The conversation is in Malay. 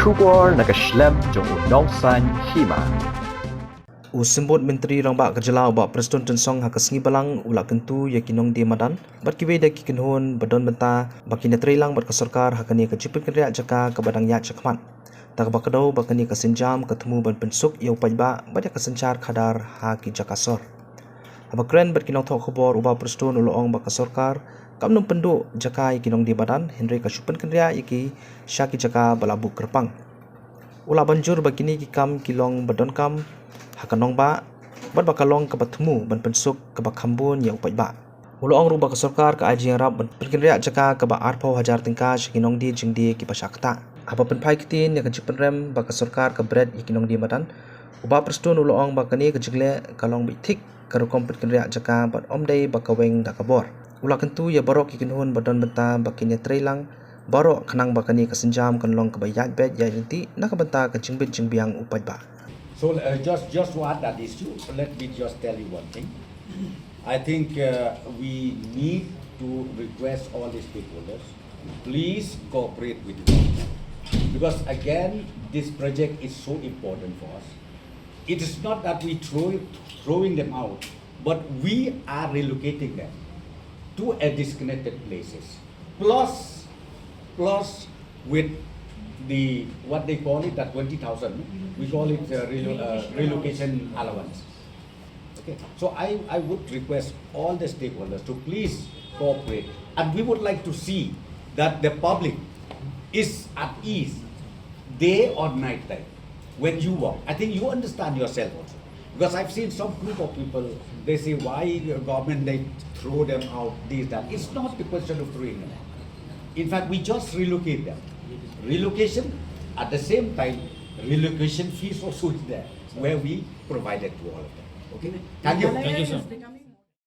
Syukor nakaslem jong nongsan Hima. Usimbot Menteri Rangbak Kejelau bak Presiden Tensong hakasngi balang ulak Kyntu ya Nongdie Madan bat kiwe da kikenhun badon benta bak Ïatreilang bat ke Sorkar hakani ke Jingpynkynriah Jaka ke badang ya cakmat tak bak kedau bakani ke senjam ketemu ban pensuk ya upajba bat ke sencar khadar ha ki Jaka sor abak kren bat kinong thok khobor uba Presiden uloong bak ke Sorkar kamnum penduk Jaka ya Nongdie Madan Henry ke Jingpynkynriah iki syaki Jaka balabuk kerpang ula banjur bakini ki kam kilong badon kam hakanong ba bat bakalong ke bertemu ban pensuk ke bakhambun ya upai ba uloong rubah ke Sorkar ke aji arab ban Jingpynkynriah Jaka ke ba arpau hajar tingka syaki Nongdie jingdi ki pasyakta apa penpai kitin ya ke Jingpynkynriah ba ke Sorkar ke bread ya Nongdie Madan ubah Presiden uloong bakani ke jigle kalong bitik ke rukom Jingpynkynriah Jaka bat omdai bakaweng dakabor ula Kyntu ya barok kikinhun badon benta bakin Ïatreilang barok kenang bakani ke senjam kanlong ke bayat bed ya inti nak benta ke jingbit jingbiang upai ba. So just to add that issue, let me just tell you one thing. I think we need to request all the stakeholders, please cooperate with the government. Because again, this project is so important for us. It is not that we throwing them out, but we are relocating them to a disconnected places. Plus with the what they call it, that 20,000, we call it relocation allowance. Okay, so I would request all the stakeholders to please cooperate, and we would like to see that the public is at ease day or night time when you walk. I think you understand yourself also, because I've seen some group of people, they say why the government they throw them out, this, that. It's not the question of throwing them out. In fact, we just relocate them. Relocation, at the same time, relocation fees also is there, where we provided to all of them. Okay? Thank you. Thank you, sir.